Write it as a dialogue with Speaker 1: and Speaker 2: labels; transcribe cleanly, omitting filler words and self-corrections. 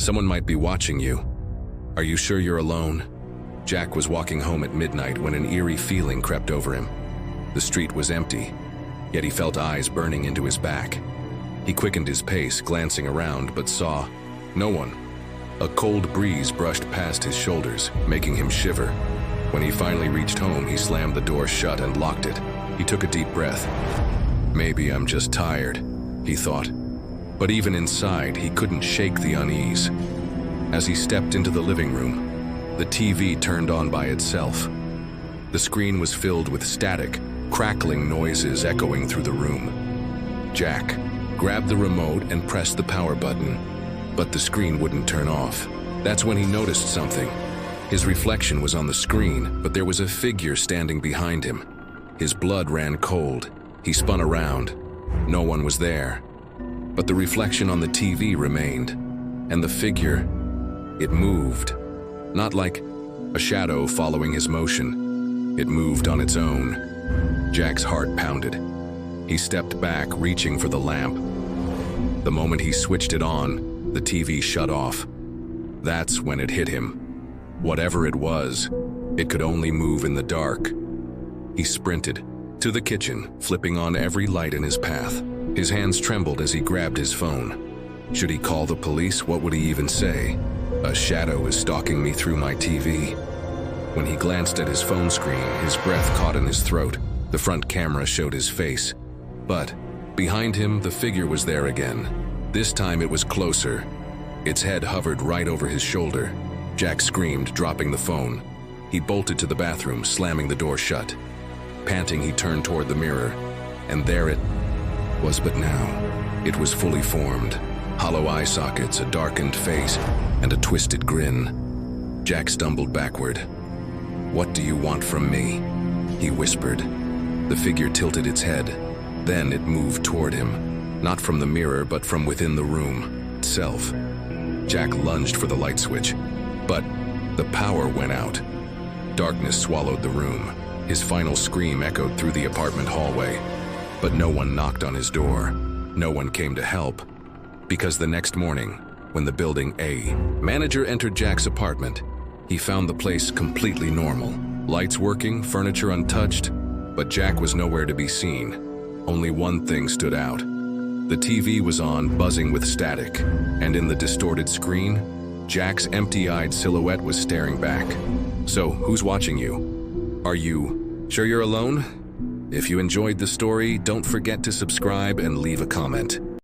Speaker 1: Someone might be watching you. Are you sure you're alone? Jack was walking home at midnight when an eerie feeling crept over him. The street was empty, yet he felt eyes burning into his back. He quickened his pace, glancing around, but saw no one. A cold breeze brushed past his shoulders, making him shiver. When he finally reached home, he slammed the door shut and locked it. He took a deep breath. Maybe I'm just tired, he thought. But even inside, he couldn't shake the unease. As he stepped into the living room, the TV turned on by itself. The screen was filled with static, crackling noises echoing through the room. Jack grabbed the remote and pressed the power button, but the screen wouldn't turn off. That's when he noticed something. His reflection was on the screen, but there was a figure standing behind him. His blood ran cold. He spun around. No one was there. But the reflection on the TV remained, and the figure, it moved. Not like a shadow following his motion. It moved on its own. Jack's heart pounded. He stepped back, reaching for the lamp. The moment he switched it on, the TV shut off. That's when it hit him. Whatever it was, it could only move in the dark. He sprinted to the kitchen, flipping on every light in his path. His hands trembled as he grabbed his phone. Should he call the police? What would he even say? A shadow is stalking me through my TV. When he glanced at his phone screen, his breath caught in his throat. The front camera showed his face. But behind him, the figure was there again. This time it was closer. Its head hovered right over his shoulder. Jack screamed, dropping the phone. He bolted to the bathroom, slamming the door shut. Panting, he turned toward the mirror, and there it was. But now, it was fully formed. Hollow eye sockets, a darkened face, and a twisted grin. Jack stumbled backward. "What do you want from me?" he whispered. The figure tilted its head. Then it moved toward him, not from the mirror, but from within the room itself. Jack lunged for the light switch, but the power went out. Darkness swallowed the room. His final scream echoed through the apartment hallway, but no one knocked on his door. No one came to help. Because the next morning, when the Building A manager entered Jack's apartment, he found the place completely normal. Lights working, furniture untouched, but Jack was nowhere to be seen. Only one thing stood out. The TV was on, buzzing with static, and in the distorted screen, Jack's empty-eyed silhouette was staring back. So, who's watching you? Are you sure you're alone? If you enjoyed the story, don't forget to subscribe and leave a comment.